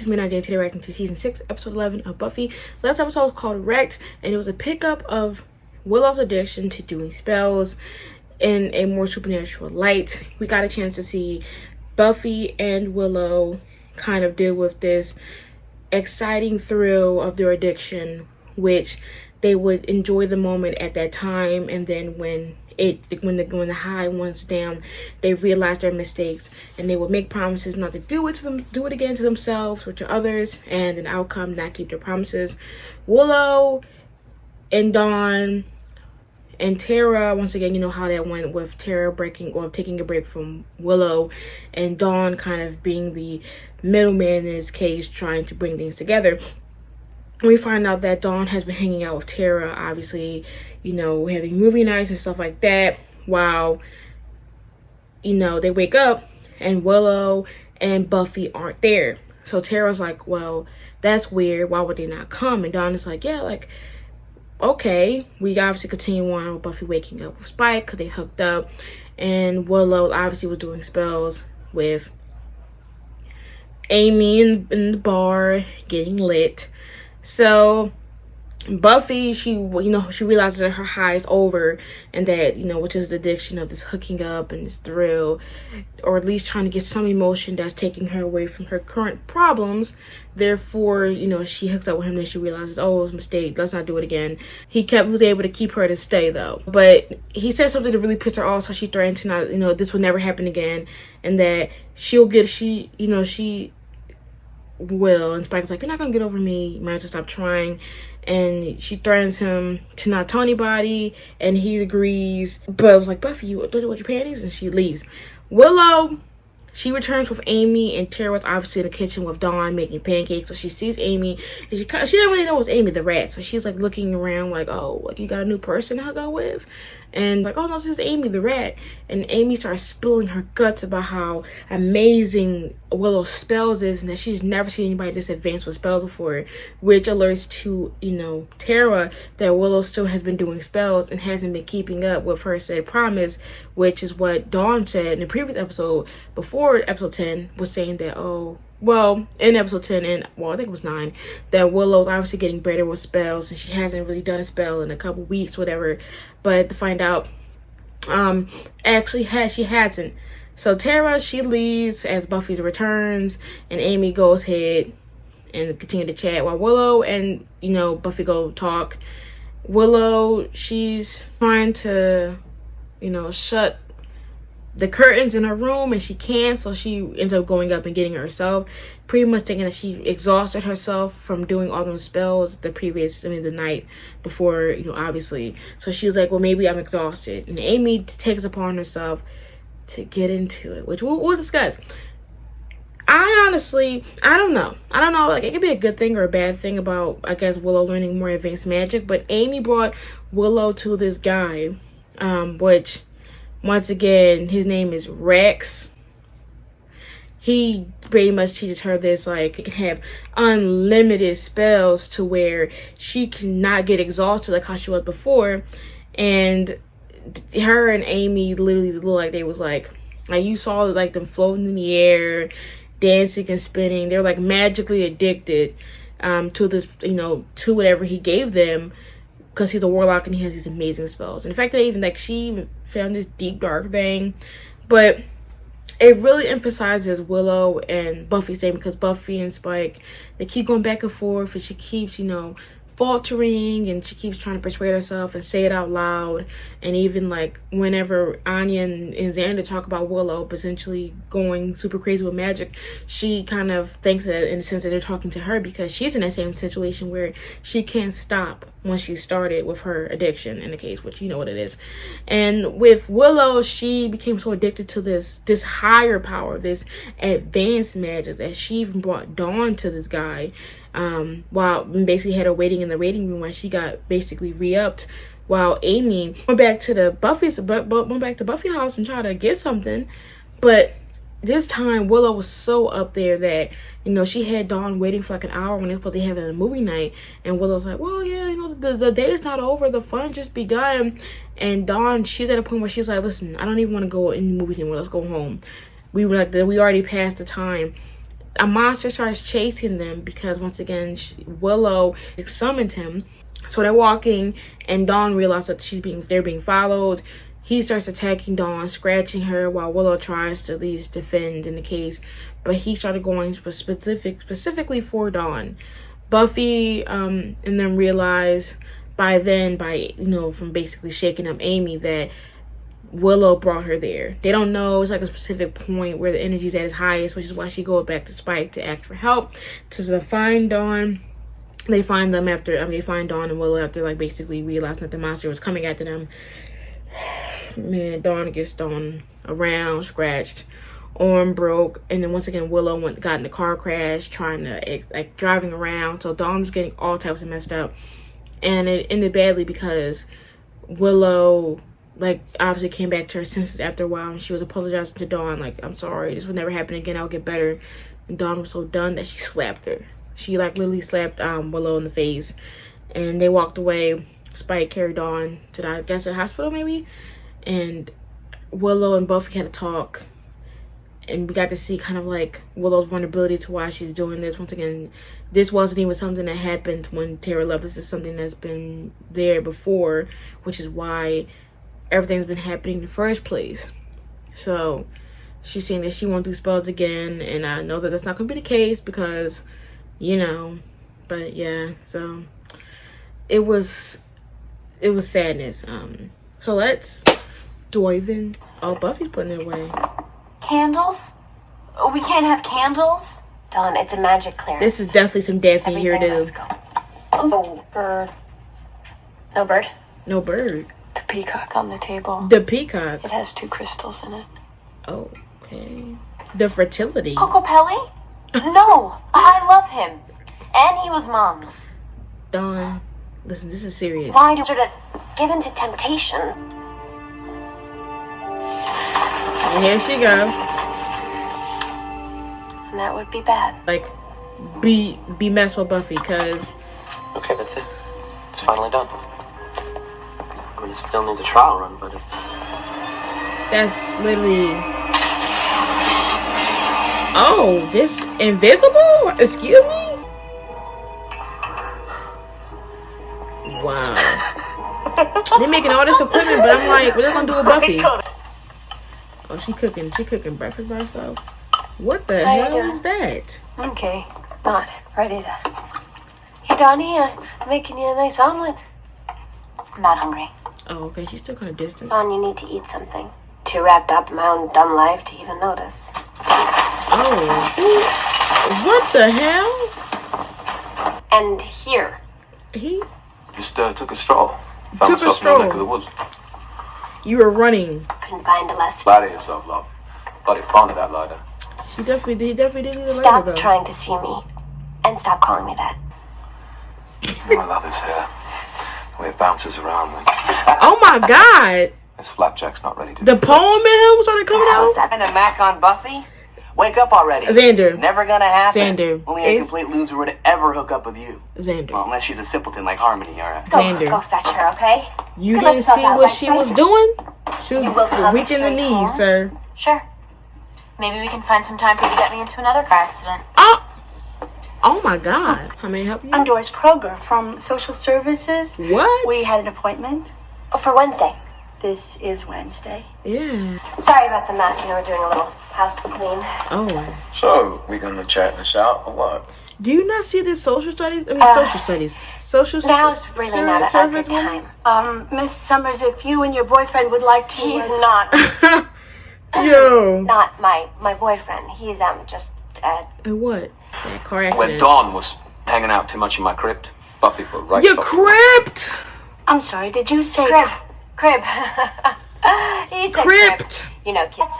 is Midnight Day. Today we're reacting to season 6, episode 11 of Buffy. Last episode was called Wrecked, and it was a pickup of Willow's addiction to doing spells in a more supernatural light. We got a chance to see Buffy and Willow kind of deal with this exciting thrill of their addiction, which they would enjoy the moment at that time, and then when the high went down, they realized their mistakes and they would make promises not to do it again to themselves or to others, and an outcome not keep their promises. Willow and Dawn and Tara, once again, you know how that went with Tara breaking or taking a break from Willow, and Dawn kind of being the middleman in this case, trying to bring things together. We find out that Dawn has been hanging out with Tara, obviously, you know, having movie nights and stuff like that, while, you know, they wake up and Willow and Buffy aren't there. So Tara's like, well, that's weird, why would they not come? And Dawn is like, yeah, like, okay. We obviously continue on with Buffy waking up with Spike because they hooked up, and Willow obviously was doing spells with Amy in the bar getting lit. So Buffy, she realizes that her high is over, and that, you know, which is the addiction of this hooking up and this thrill, or at least trying to get some emotion that's taking her away from her current problems. Therefore, you know, she hooks up with him, and she realizes, oh, it was a mistake, let's not do it again. He was able to keep her to stay though, but he said something to really piss her off, so she threatened to not, you know, this will never happen again, and that she will. And Spike's like, you're not gonna get over me, you might have to stop trying. And she threatens him to not tell anybody, and he agrees, but I was like, Buffy, you don't with your panties, and she leaves. Willow, she returns with Amy, and Tara was obviously in the kitchen with Dawn making pancakes. So she sees Amy, and she didn't really know it was Amy the rat, so she's like looking around like, oh, like, you got a new person to hug out with? And like, oh no, this is Amy the rat. And Amy starts spilling her guts about how amazing Willow's spells is, and that she's never seen anybody this advanced with spells before, which alerts to, you know, Tara that Willow still has been doing spells and hasn't been keeping up with her said promise, which is what Dawn said in the previous episode before episode 10, was saying that, oh, well, in episode 10 and, well, I think it was 9, that Willow's obviously getting better with spells, and she hasn't really done a spell in a couple weeks, whatever. But to find out, she hasn't. So Tara, she leaves as Buffy returns, and Amy goes ahead and continue to chat while Willow and, you know, Buffy go talk. Willow, she's trying to, you know, shut the curtains in her room, and she can't, so she ends up going up and getting it herself, pretty much thinking that she exhausted herself from doing all those spells the night before, you know, obviously. So she's like, well, maybe I'm exhausted, and Amy takes upon herself to get into it, which we'll discuss. I don't know, like, it could be a good thing or a bad thing about, I guess, Willow learning more advanced magic, but Amy brought Willow to this guy, which, once again, his name is Rex. He pretty much teaches her this, like, it can have unlimited spells to where she cannot get exhausted like how she was before. And her and Amy literally look like they was like you saw, like, them floating in the air, dancing and spinning. They're like magically addicted to this, you know, to whatever he gave them, because he's a warlock and he has these amazing spells. And the fact that even, like, she found this deep dark thing, but it really emphasizes Willow and Buffy's thing, because Buffy and Spike, they keep going back and forth, and she keeps, you know, faltering, and she keeps trying to persuade herself and say it out loud. And even, like, whenever Anya and Xander talk about Willow potentially going super crazy with magic, she kind of thinks that in the sense that they're talking to her, because she's in that same situation where she can't stop when she started with her addiction in the case, which you know what it is. And with Willow, she became so addicted to this higher power, this advanced magic, that she even brought Dawn to this guy, while basically had her waiting in the waiting room when she got basically re-upped, while Amy went back to Buffy house and tried to get something. But this time Willow was so up there that, you know, she had Dawn waiting for like an hour when they were supposed to have a movie night, and Willow's like, well, yeah, you know, the day's not over, the fun just begun. And Dawn, she's at a point where she's like, listen, I don't even want to go in the movie anymore, let's go home. We already passed the time. a monster starts chasing them because once again Willow summoned him. So they're walking, and Dawn realizes that they're being followed. He starts attacking Dawn, scratching her, while Willow tries to at least defend in the case. But he started going specifically for Dawn. Buffy and them realize by from basically shaking up Amy, that Willow brought her there. They don't know. It's like a specific point where the energy's at its highest, which is why she goes back to Spike to ask for help, to find Dawn. They find Dawn and Willow after like basically realizing that the monster was coming after them. Man, Dawn gets thrown around, scratched, arm broke, and then once again Willow got in a car crash trying to driving around. So Dawn was getting all types of messed up, and it ended badly because Willow obviously came back to her senses after a while, and she was apologizing to Dawn like, I'm sorry, this will never happen again, I'll get better. And Dawn was so done that she slapped her. She literally slapped Willow in the face, and they walked away. Spike carried Dawn to the hospital maybe, and Willow and Buffy had a talk, and we got to see kind of like Willow's vulnerability to why she's doing this. Once again, this wasn't even something that happened when Tara left. This is something that's been there before, which is why everything's been happening in the first place. So she's saying that she won't do spells again, and I know that that's not going to be the case because, but yeah, so it was sadness. So let's dive in. Oh, Buffy's putting it away. Candles? Oh, we can't have candles? Dawn, it's a magic clearance. This is definitely some Daphne here, dude. Oh, bird. No bird? No bird. The peacock on the table. The peacock? It has 2 crystals in it. Oh, okay. The fertility. Coco Pelli? No, I love him. And he was Mom's. Dawn, listen, this is serious. Why sort of give in to temptation? And here she go. And that would be bad. Be messed with Buffy, cause. Okay, that's it. It's finally done. I mean, it still needs a trial run, but it's. That's literally. Oh, this invisible? Excuse me? Wow. They're making all this equipment, but I'm like, what are they gonna do with Buffy? Oh, she cooking breakfast by herself. What the hell is that? Okay, not ready to. Hey, Donnie, making you a nice omelet. I'm not hungry. Oh, okay, she's still kind of distant. Dawn, you need to eat something. Too wrapped up in my own dumb life to even notice. Oh, what the hell? And here. He just took a stroll. Took a stroll. In the neck of the woods. You were running. Couldn't find a less. Lie to yourself, love. Bloody fond of that lighter. He definitely did need a lighter, Stop though. trying to see me, and stop calling me that. My love is here. The way it bounces around. Oh my God! This flapjack's not ready to. The poem in him started coming out. And a Mac on Buffy? Wake up already. Xander. Never gonna happen. Xander. Only a complete loser would ever hook up with you. Xander. Well, unless she's a simpleton like Harmony, alright. Xander. Go fetch her, okay? You didn't see what she was doing? She was weak in the knees, home? sir. Sure. Maybe we can find some time for you to get me into another car accident. Oh my God. How may I help you? I'm Doris Kroger from Social Services. What? We had an appointment. Oh, for Wednesday. This is Wednesday. Yeah. Sorry about the mess. We're doing a little house clean. Oh. So, we gonna chat this out or what? Do you not see this social studies? Social Now's really not a service good woman? time. Miss Summers, if you and your boyfriend would like to... He's not. Yo. Not my boyfriend. He's just What? That car When accident. Dawn was hanging out too much in my crypt, Buffy put right. Your crypt. I'm sorry, did you say... crib. He said Crypt. You know, kids.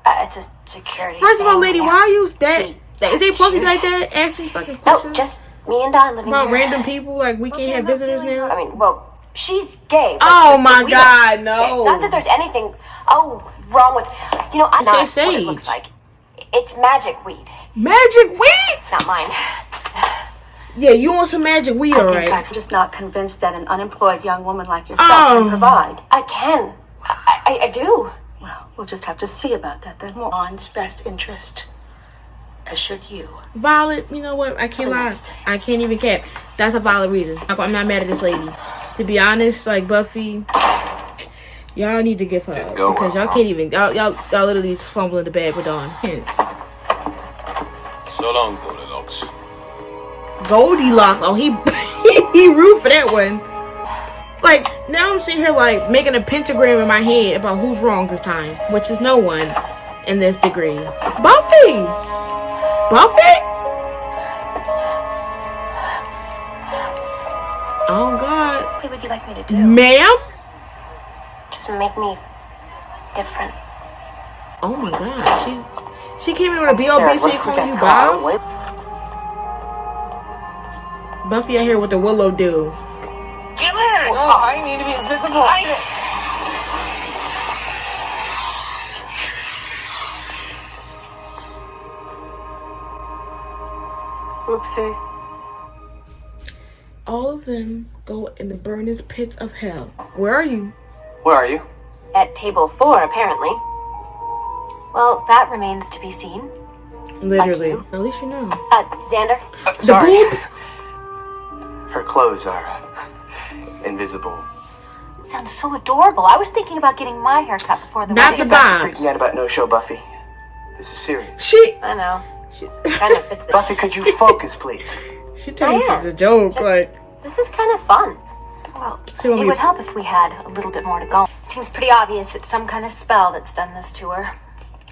It's a security. First of all, thing. lady, Yeah. why use that? Is they supposed to be like that, asking fucking No, questions just me and Don living about here. random people? Like we can't have visitors now. I mean, well, she's gay. But Oh my we God, don't- no. Not that there's anything wrong with. I'm not what sage. it looks like. It's magic weed. Magic weed? It's not mine. Yeah, you want some magic weed, I'm alright? just not convinced that an unemployed young woman like yourself can provide. I can. I do. Well, we'll just have to see about that then. Dawn's best interest. as should you. Valid. You know what? I can't lie. I can't even cap. That's a valid reason. I'm not mad at this lady. To be honest, like Buffy, y'all need to give her up because y'all can't even. Y'all literally just fumbling the bag with Dawn. Hence. So long, Goldilocks. Goldilocks. Oh, he he rude for that one. Like, now I'm sitting here like making a pentagram in my head about who's wrong this time, which is no one in this degree. Buffy! Buffy? Oh God. What would you like me to do? Ma'am? Just make me different. Oh my God. She came in with a B.O.B. so you calling you Bob? Buffy out here with the Willow do. Oh, I need to be invisible. Oopsie. All of them go in the burnest pits of hell. Where are you? Where are you? At table 4, apparently. Well, that remains to be seen. Literally. At least you know. Xander? The Sorry. boobs? Her clothes are invisible. Sounds so adorable. I was thinking about getting my hair cut before the Not wedding. the bobs. Freaking out about no show, Buffy. This is serious. I know. Kind of fits the... Buffy, could you focus, please? She telling us it's a joke. Like, This is kind of fun. Well, She gonna it be- would help if we had a little bit more to go. Seems pretty obvious it's some kind of spell that's done this to her.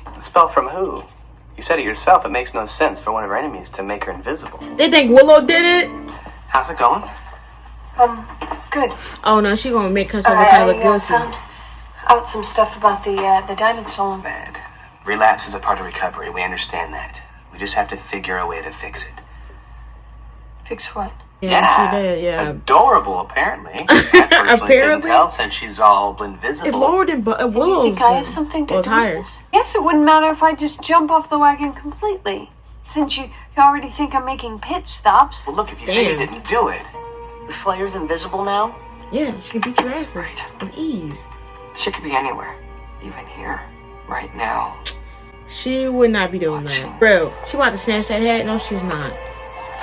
A spell from who? You said it yourself. It makes no sense for one of her enemies to make her invisible. they think Willow did it? How's it going? Good. Oh no, she gonna make herself kind of look guilty. Found out some stuff about the diamond stolen. Bad. Relapse is a part of recovery. We understand that. We just have to figure a way to fix it. Fix what? Yeah, she did. Yeah. Adorable, apparently. Apparently. Apparently. Tell since she's all invisible. It's lower than Willow's. You think I have something to Well, do it's higher. with this? Yes, it wouldn't matter if I just jump off the wagon completely. Since you already think I'm making pit stops. Well, look, if you say you Damn. didn't do it. The Slayer's invisible now? Yeah, she can beat your asses with ease. She could be anywhere. Even here. Right now. She would not be doing that. Bro, she about to snatch that hat? No, she's not.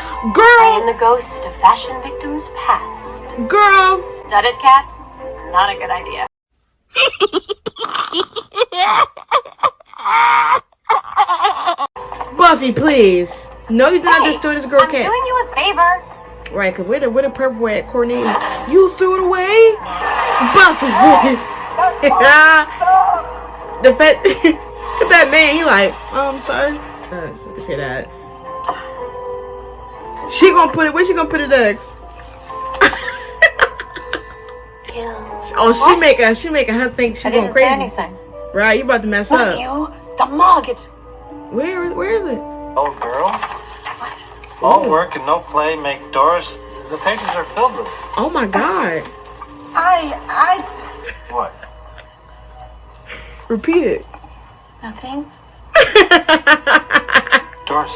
I Girl! am the ghost of fashion victims past. Girl! Studded caps? Not a good idea. Buffy, please. No, you did not just throw this girl I'm cat. doing you a favor. Right, because where the purple at, Courtney? You threw it away? Buffy, please. The fact, look at that man, he like, oh, I'm sorry. You can say that. She gonna put it, where she gonna put it next? Oh, she making her think she's I going didn't crazy. say anything. Right, you about to mess Not up. you. The mug. It's... Where is it? Old girl. All work and no play make Doris. The pages are filled with it. Oh my God. What? Repeat it. Nothing. Doris.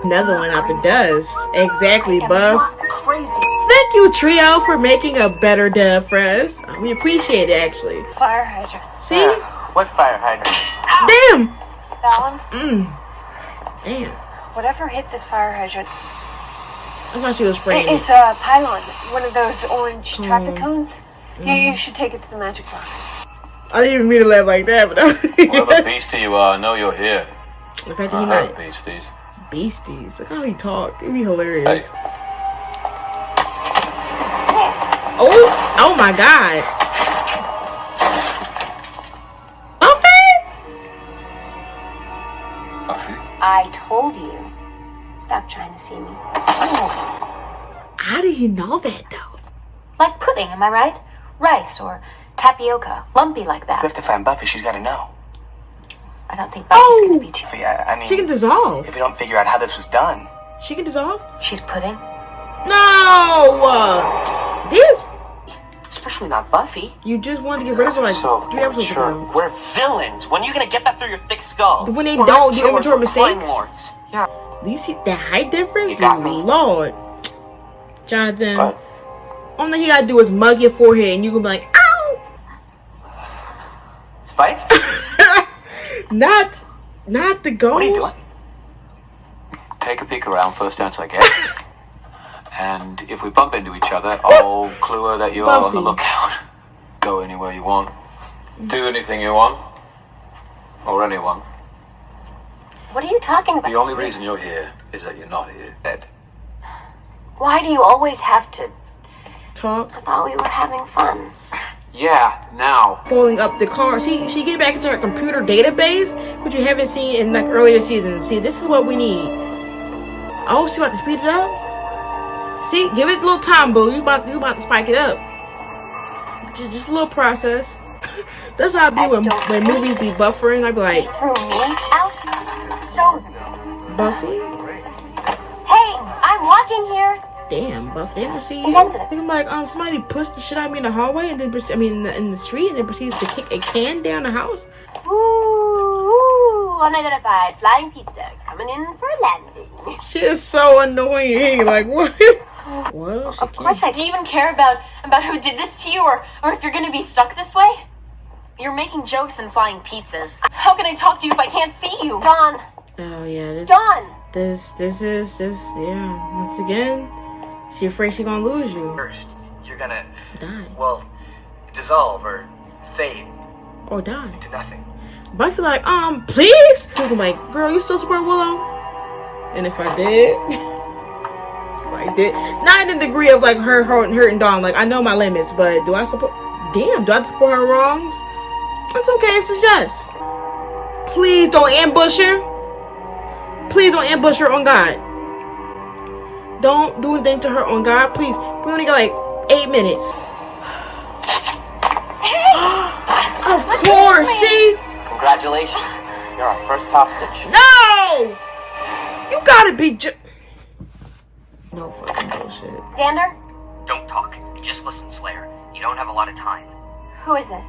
Another one out the dust. Exactly, Buff. Crazy. Thank you, Trio, for making a better dub for us. We appreciate it, actually. Fire hydrant. See? What fire hydrant? Damn. That one? Damn. Whatever hit this fire hydrant. That's why she was spraying it. It's a pylon. One of those orange traffic cones. You should take it to the magic box. I didn't even mean to laugh like that, but Whatever beastie you are, I know you're here. the fact that he Heard not beasties. beasties. Look how he talk. It'd be hilarious. Hey. Oh my God. Buffy? I told you. Stop trying to see me. How do you know that though? Like pudding, am I right? Rice or tapioca. Lumpy like We that. have to find Buffy. She's got to know. I don't think Buffy's gonna be too... Buffy, I mean, She can dissolve. if we don't figure out how this was done. She can dissolve? She's pudding? No! This Especially not Buffy. you just wanted to get rid of her like So, 3 episodes sure. ago. We're villains. When are you gonna get that through your thick skulls? When they We're don't, not the killers, inventory we're flame mistakes. lords. Do you see the height difference? You got me. Lord. Jonathan. What? Only thing he gotta do is mug your forehead and you can be like, ow! Spike? Not the ghost. What are you doing? take a peek around first chance I get. And if we bump into each other, I'll clue her that you're on the lookout. Go anywhere you want. Do anything you want. Or anyone. What are you talking about? The only reason you're here is that you're not here, Ed. Why do you always have to talk? I thought we were having fun. Yeah, now. Pulling up the car. She get back into her computer database, which you haven't seen in like earlier seasons. See, this is what we need. Oh, she about to speed it up? See, give it a little time, boo. You about to spike it up. Just a little process. That's how I be when movies be buffering. I be like, Threw me out? So Buffy? hey, I'm walking here. Damn, Buffy, they don't see you. Insensitive. I'm like, somebody pushed the shit out of me in the hallway, and then in the street, and then proceeds to kick a can down the house. Ooh, unidentified flying pizza coming in for a landing. She is so annoying. Like, what? What? Of course I Do you even care about who did this to you, or if you're gonna be stuck this way? You're making jokes and flying pizzas. How can I talk to you if I can't see you? Dawn. Oh yeah, Dawn. This is yeah. Once again, she afraid she gonna lose you. First, you're gonna, Die. well, dissolve or fade Or die. into nothing. Buffy like, please? I'm like, girl, you still support Willow? And if I did, not in the degree of like her hurting Dawn. Like, I know my limits, but do I support? Damn, do I support her wrongs? It's okay, it's a yes. Please don't ambush her. Please don't ambush her on God. Don't do anything to her on God, please. We only got like 8 minutes. Of course, see? Congratulations. You're our first hostage. No! You gotta be no fucking bullshit. Xander? Don't talk. Just listen, Slayer. You don't have a lot of time. Who is this?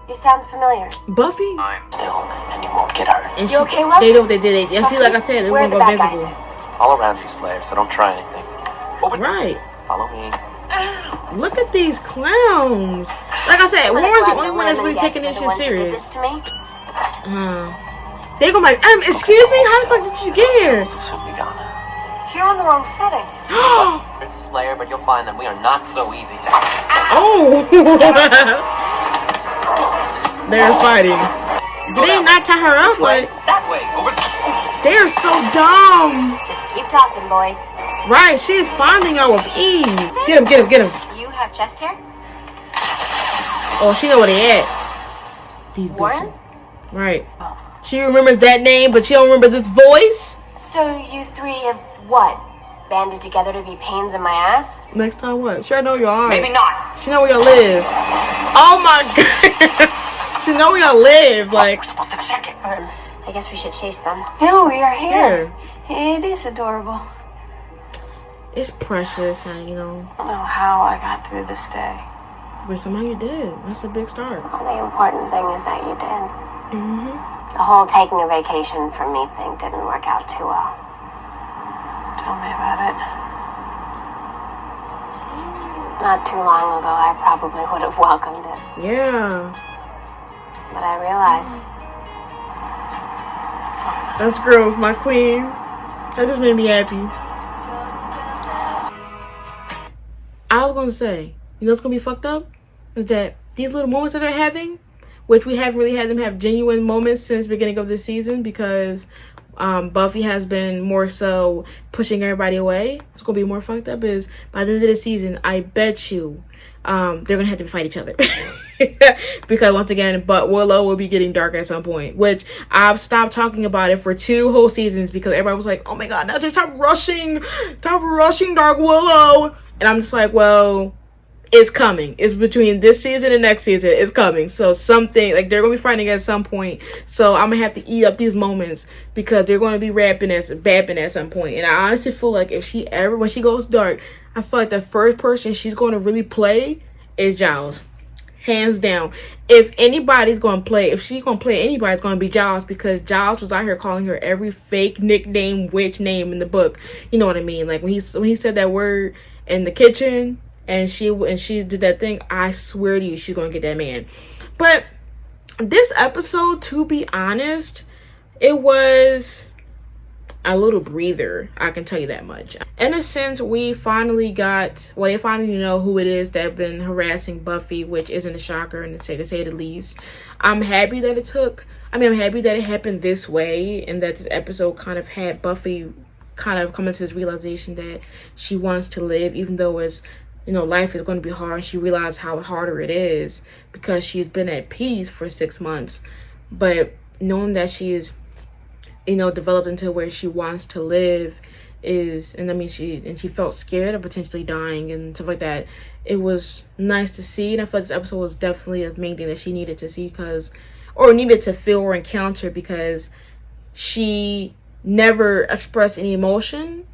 You sound familiar. Buffy? I'm still, and you won't get hurt. And You okay, Will? they know what they did. Yeah, see, like I said, they're Where gonna are go the bad visible. All around you, Slayer, so don't try anything. Right. Follow me. Look at these clowns. Like I said, Warren's the only one that's really taking this shit serious. To me? They go like, excuse me, how the fuck did you get here? This will soon be gone. You're in the wrong setting. You're Slayer, but you'll find that we are not so easy to... Oh! They're fighting. Did they not tie her up? Like, That way, over... they are so dumb. Just keep talking, boys. Right, she's finding out with ease. Get him, get him, get him. You have chest hair? Oh, she know where they at. These Warren? bitches. Right. She remembers that name, but she don't remember this voice. So you three have what? Banded together to be pains in my ass? Next time what? Sure, I know y'all are. Maybe not. She know where y'all live. Oh my god. She know where y'all live. Like, We're supposed to check it. I guess we should chase them. No, we are here. here. It is adorable. It's precious, and you know, I don't know how I got through this day. but somehow you did. That's a big start. The important thing is that you did. Mm-hmm. The whole taking a vacation from me thing didn't work out too well. Tell me about it. Not too long ago, I probably would have welcomed it. Yeah. But I realized That's growth, my queen. That just made me happy. I was gonna say, you know what's gonna be fucked up? Is that these little moments that they're having, which we haven't really had them have genuine moments since the beginning of this season, because Buffy has been more so pushing everybody away. What's gonna be more fucked up is by the end of the season, I bet you they're gonna have to fight each other. Because once again, but Willow will be getting dark at some point, which I've stopped talking about it for 2 whole seasons because everybody was like, oh my god, now just stop rushing Dark Willow. And I'm just like, well, it's coming. It's between this season and next season. It's coming. So something, like, they're going to be fighting at some point. So I'm going to have to eat up these moments because they're going to be bapping at some point. And I honestly feel like if she ever, when she goes dark, I feel like the first person she's going to really play is Giles. Hands down. If anybody's going to play, if she's going to play anybody, it's going to be Giles, because Giles was out here calling her every fake nickname, witch name in the book. You know what I mean? Like when he said that word in the kitchen, and she did that thing, I swear to you, she's gonna get that man. But this episode, to be honest, it was a little breather. I can tell you that much. In a sense, we finally got, well, they finally know who it is that have been harassing Buffy, which isn't a shocker, and to say the least. I'm happy that I'm happy that it happened this way, and that this episode kind of had Buffy kind of coming to this realization that she wants to live, even though it's, you know, life is going to be hard. She realized how harder it is because she's been at peace for 6 months, but knowing that she is, you know, developed into where she wants to live is, and I mean, she felt scared of potentially dying and stuff like that. It was nice to see, and I felt this episode was definitely a main thing that she needed to see, or needed to feel or encounter, because she never expressed any emotion.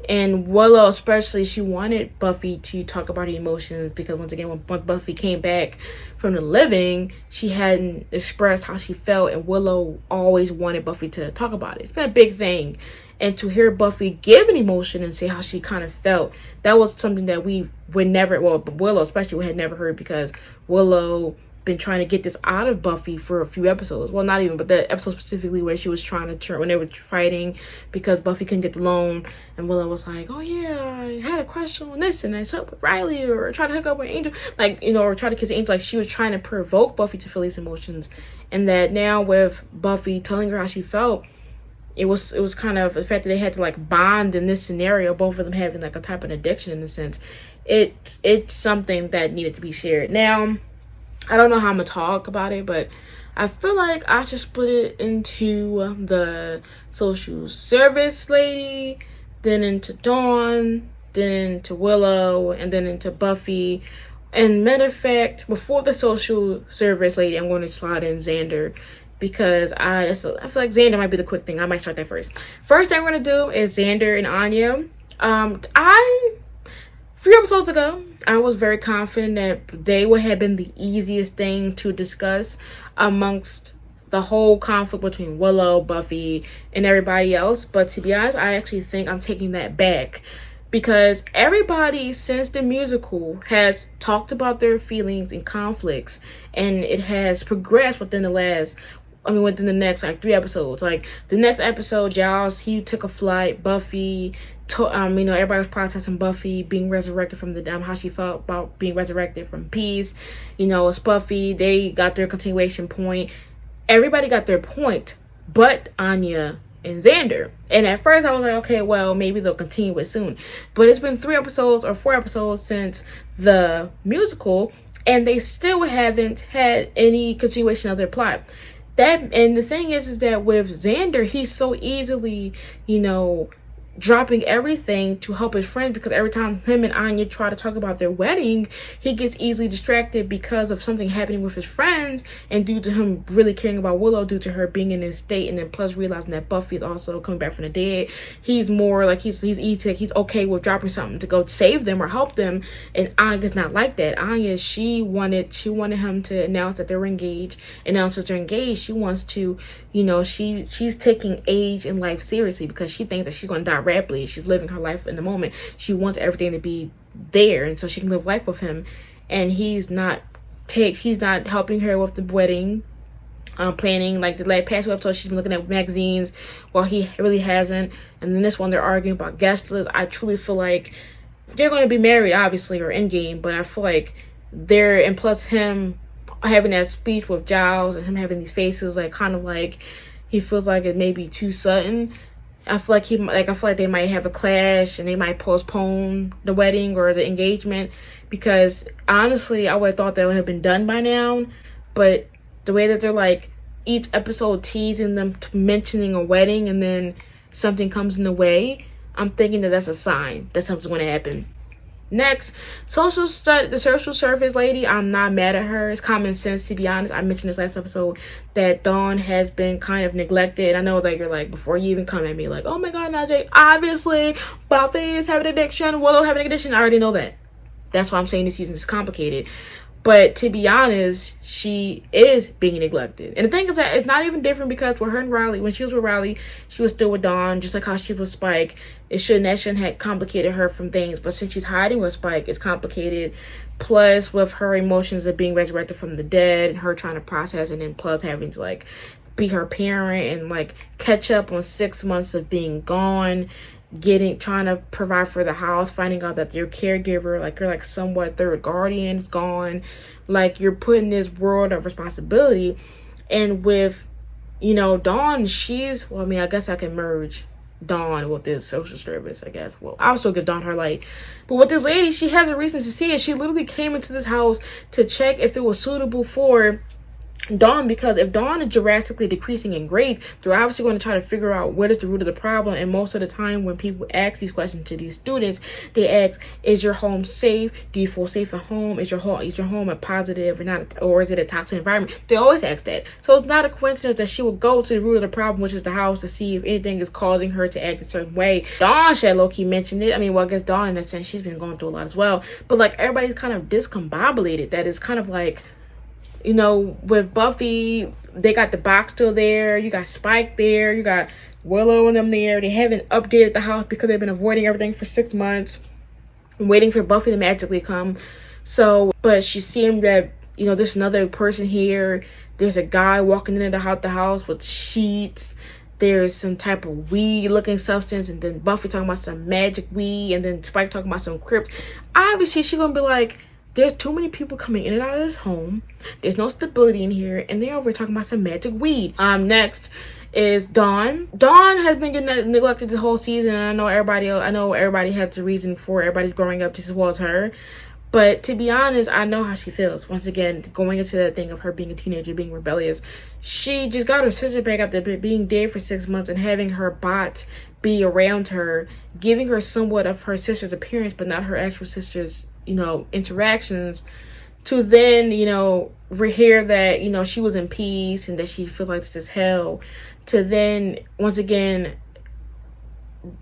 And Willow especially, she wanted Buffy to talk about her emotions, because once again, when Buffy came back from the living, she hadn't expressed how she felt, and Willow always wanted Buffy to talk about it. It's been a big thing, and to hear Buffy give an emotion and say how she kind of felt, that was something that we would never, well, Willow especially had never heard, because Willow been trying to get this out of Buffy for a few episodes. Well, not even, but the episode specifically where she was trying to turn, when they were fighting because Buffy couldn't get the loan, and Willow was like, oh yeah, I had a question on this, and I slept with Riley, or try to hook up with Angel, like, you know, or try to kiss Angel. Like, she was trying to provoke Buffy to feel these emotions, and that now with Buffy telling her how she felt, it was kind of the fact that they had to like bond in this scenario, both of them having like a type of addiction in a sense. It's something that needed to be shared. Now, I don't know how I'm gonna talk about it, but I feel like I should split it into the social service lady, then into Dawn, then into Willow, and then into Buffy. And matter of fact, before the social service lady, I'm going to slide in Xander, because I feel like Xander might be the quick thing. I might start that first. First thing we're gonna do is Xander and Anya. A few episodes ago, I was very confident that they would have been the easiest thing to discuss amongst the whole conflict between Willow, Buffy, and everybody else. But to be honest, I actually think I'm taking that back, because everybody since the musical has talked about their feelings and conflicts, and it has progressed within within the next like 3 episodes. Like the next episode, Giles, he took a flight. Buffy, everybody was processing Buffy being resurrected from the how she felt about being resurrected from peace. You know, it's Buffy. They got their continuation point. Everybody got their point, but Anya and Xander. And at first I was like, okay, well, maybe they'll continue it soon. But it's been 3 episodes or 4 episodes since the musical, and they still haven't had any continuation of their plot. And the thing is that with Xander, he's so easily, dropping everything to help his friends, because every time him and Anya try to talk about their wedding, he gets easily distracted because of something happening with his friends, and due to him really caring about Willow, due to her being in his state, and then plus realizing that Buffy is also coming back from the dead, he's more like he's okay with dropping something to go save them or help them. And Anya's not like that. Anya, she wanted him to announce that they're engaged. Announce that they're engaged. She wants to, she's taking age and life seriously, because she thinks that she's going to die rapidly. She's living her life in the moment. She wants everything to be there, and so she can live life with him. And he's not helping her with the wedding planning. Like the past 2 episodes, she's been looking at magazines while he really hasn't. And then this one, they're arguing about guest lists. I truly feel like they're going to be married, obviously, or endgame, but I feel like and plus him having that speech with Giles, and him having these faces, like kind of like he feels like it may be too sudden. I feel like they might have a clash, and they might postpone the wedding or the engagement, because honestly, I would have thought that would have been done by now. But the way that they're like each episode teasing them, mentioning a wedding, and then something comes in the way, I'm thinking that that's a sign that something's going to happen. Next, the social service lady, I'm not mad at her. It's common sense, to be honest. I mentioned this last episode that Dawn has been kind of neglected. I know that you're like, before you even come at me, like, oh my god, Najee, obviously Buffy is having an addiction, Willow having an addiction. I already know that. That's why I'm saying this season is complicated. But to be honest, she is being neglected. And the thing is that it's not even different, because with her and Riley, when she was with Riley, she was still with Dawn, just like how she was with Spike. That shouldn't have complicated her from things. But since she's hiding with Spike, it's complicated. Plus with her emotions of being resurrected from the dead, and her trying to process, and then plus having to like be her parent and like catch up on 6 months of being gone, trying to provide for the house, finding out that your caregiver, like your like somewhat third guardian, is gone. Like, you're put in this world of responsibility. And with, you know, Dawn, well, I mean, I guess I can merge Dawn with this social service, I guess. Well, I'll still give Dawn her light. But with this lady, she has a reason to see it. She literally came into this house to check if it was suitable for Dawn, because if Dawn is drastically decreasing in grades, they're obviously going to try to figure out what is the root of the problem. And most of the time when people ask these questions to these students, they ask, is your home safe? Do you feel safe at home? Is your home a positive or not, or is it a toxic environment? They always ask that. So it's not a coincidence that she will go to the root of the problem, which is the house, to see if anything is causing her to act a certain way. Dawn should low-key mentioned it. I mean, well, I guess Dawn, in a sense, she's been going through a lot as well. But like, everybody's kind of discombobulated. That is kind of like, you know, with Buffy, they got the box still there. You got Spike there. You got Willow and them there. They haven't updated the house because they've been avoiding everything for 6 months, waiting for Buffy to magically come. So, but she's seeing that, you know, there's another person here. There's a guy walking into the house with sheets. There's some type of weed-looking substance, and then Buffy talking about some magic weed, and then Spike talking about some crypt. Obviously, she's gonna be like, there's too many people coming in and out of this home. There's no stability in here. And they're over talking about some magic weed. Next is Dawn. Dawn has been getting neglected this whole season. And I know everybody has a reason for everybody's growing up just as well as her. But to be honest, I know how she feels. Once again, going into that thing of her being a teenager, being rebellious. She just got her sister back after being dead for 6 months and having her bots be around her, giving her somewhat of her sister's appearance, but not her actual sister's, you know, interactions, to then, you know, hear that, you know, she was in peace and that she feels like this is hell, to then once again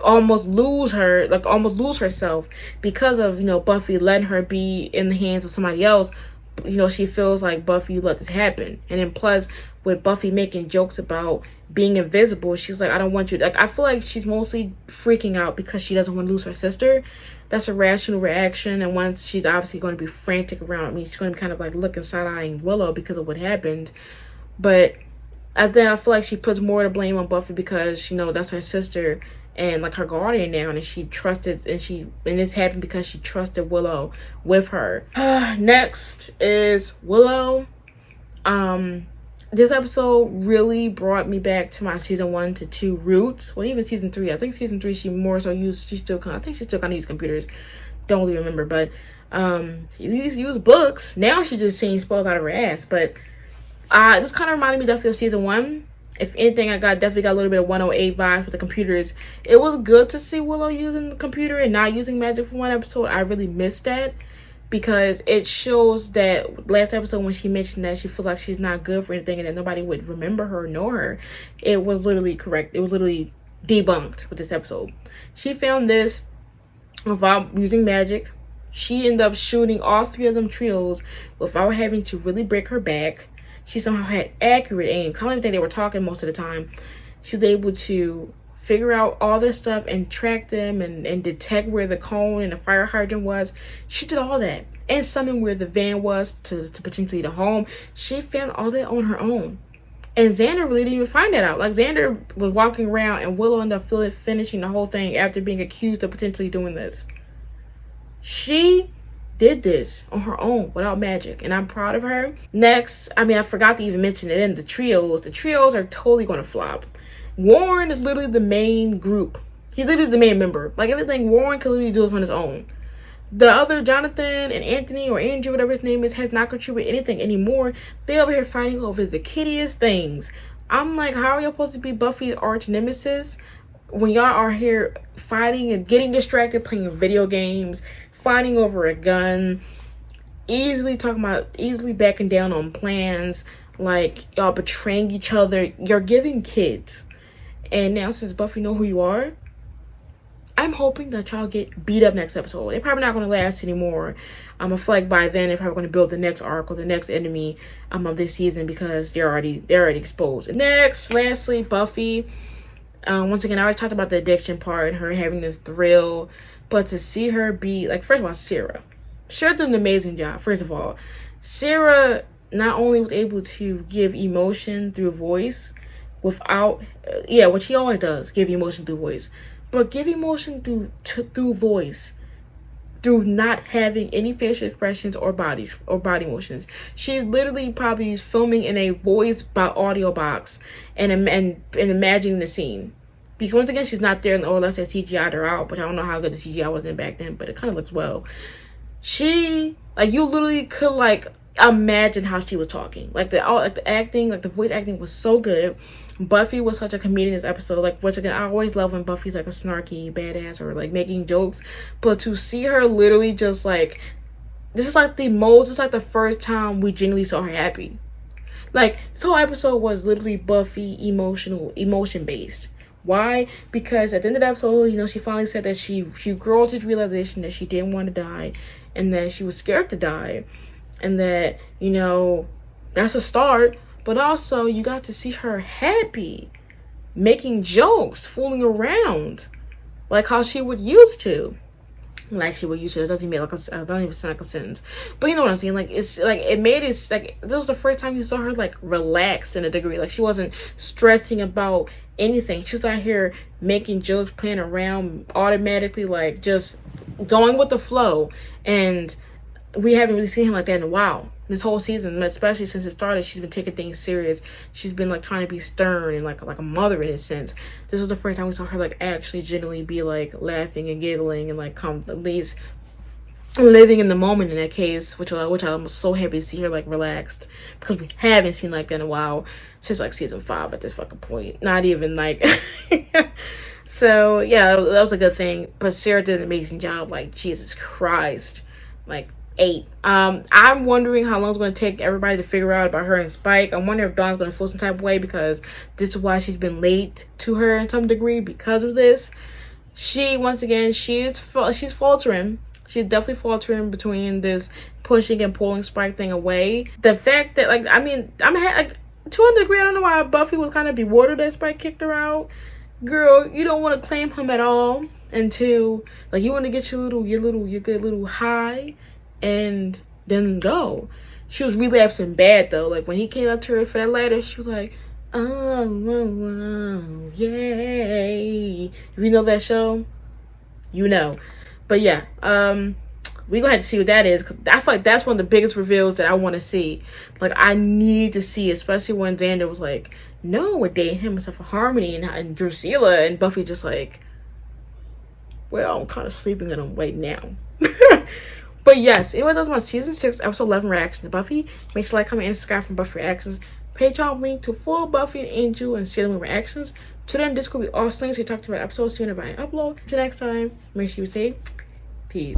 almost lose herself because of, you know, Buffy letting her be in the hands of somebody else. You know, she feels like, Buffy, let this happen. And then plus with Buffy making jokes about being invisible, she's like, I don't want you, like, I feel like she's mostly freaking out because she doesn't want to lose her sister. That's a rational reaction. And once, she's obviously going to be frantic around, I mean, she's going to be kind of like looking side-eyeing Willow because of what happened. But I feel like she puts more to blame on Buffy because, you know, that's her sister and like her guardian now, and she trusted, and this happened because she trusted Willow with her. Next is Willow. This episode really brought me back to my season 1 to 2 roots. Well, even season 3. I think season 3 I think she still kind of used computers. Don't really remember, but she used to use books. Now she's just saying spells out of her ass. But this kind of reminded me definitely of season 1. If anything, I definitely got a little bit of 108 vibes with the computers. It was good to see Willow using the computer and not using magic for one episode. I really missed that, because it shows that last episode when she mentioned that she feels like she's not good for anything and that nobody would remember her or know her, it was literally correct. It was literally debunked with this episode. She found this without using magic. She ended up shooting all 3 of them trios without having to really break her back. She somehow had accurate aim. I don't even think they were talking most of the time. She was able to figure out all this stuff and track them and detect where the cone and the fire hydrant was. She did all that. And summon where the van was to potentially the home. She found all that on her own. And Xander really didn't even find that out. Like, Xander was walking around and Willow ended up finishing the whole thing after being accused of potentially doing this. She did this on her own without magic, and I'm proud of her. Next, I mean, I forgot to even mention it in the trios. The trios are totally going to flop. Warren is literally the main group. He's literally the main member. Like, everything Warren can literally do on his own. The other Jonathan and Anthony, or Andrew, whatever his name is, has not contributed anything anymore. They over here fighting over the kiddiest things. I'm like, how are y'all supposed to be Buffy's arch nemesis when y'all are here fighting and getting distracted, playing video games, fighting over a gun, easily backing down on plans, like y'all betraying each other. You're giving kids. And now, since Buffy know who you are, I'm hoping that y'all get beat up next episode. They're probably not going to last anymore. I feel like by then they're probably going to build the next arc or the next enemy of this season, because they're already exposed. And lastly, Buffy. Once again, I already talked about the addiction part and her having this thrill. But to see her be, like, first of all, Sarah did an amazing job. First of all, Sarah not only was able to give emotion through voice, without, yeah, what she always does, give emotion through voice. But give emotion through voice, through not having any facial expressions or body motions. She's literally probably filming in a voice by audio box and imagining the scene. Because once again, she's not there, or unless they CGI'd her out, which I don't know how good the CGI was in back then, but it kind of looks well. She, like, you literally could, like, imagine how she was talking. Like the acting, like the voice acting was so good. Buffy was such a comedian in this episode. Like, which again, I always love when Buffy's like a snarky badass or like making jokes. But to see her literally just like, this is like the first time we genuinely saw her happy. Like, this whole episode was literally Buffy emotion based. Why? Because at the end of the episode, you know, she finally said that she grew to the realization that she didn't want to die and that she was scared to die. And that, you know, that's a start. But also, you got to see her happy, making jokes, fooling around, like how she would used to. Like she would used to. It doesn't even sound like a sentence. But you know what I'm saying? Like, it's like, it made it like, this was the first time you saw her like relaxed in a degree. Like, she wasn't stressing about anything. She was out here making jokes, playing around, automatically, like just going with the flow. And we haven't really seen him like that in a while. This whole season, especially since it started, she's been taking things serious. She's been like trying to be stern and like a mother in a sense. This was the first time we saw her like actually genuinely be like laughing and giggling and like at least living in the moment in that case, which I'm so happy to see her like relaxed, because we haven't seen like that in a while, since like season 5 at this fucking point. Not even like so yeah, that was a good thing. But Sarah did an amazing job. Like, Jesus Christ, like 8. I'm wondering how long it's going to take everybody to figure out about her and Spike. I wonder if Dawn's going to feel some type of way, because this is why she's been late to her in some degree, because of this. She, once again, she's faltering. She's definitely faltering between this pushing and pulling Spike thing away. The fact that, like, I mean, like, to a degree, I don't know why Buffy was kind of bewildered that Spike kicked her out. Girl, you don't want to claim him at all until, like, you want to get your good little high and then go. She was relapsing bad though. Like, when he came up to her for that letter, she was like, oh, yay. If you know that show, you know. But yeah, we gonna have to see what that is, because I feel like that's one of the biggest reveals that I want to see. Like, I need to see, especially when Xander was like, no, we're dating him instead for Harmony and Drusilla, and Buffy just like, well, I'm kind of sleeping on him right now. But yes, anyway, that was my season 6 episode 11 reaction to Buffy. Make sure to like, comment, and subscribe for Buffy reactions. Patreon link to full Buffy and Angel and Sailor Moon reactions. Twitter and Discord will be all links. We talk about episodes soon if I upload. Until next time, make sure you say peace.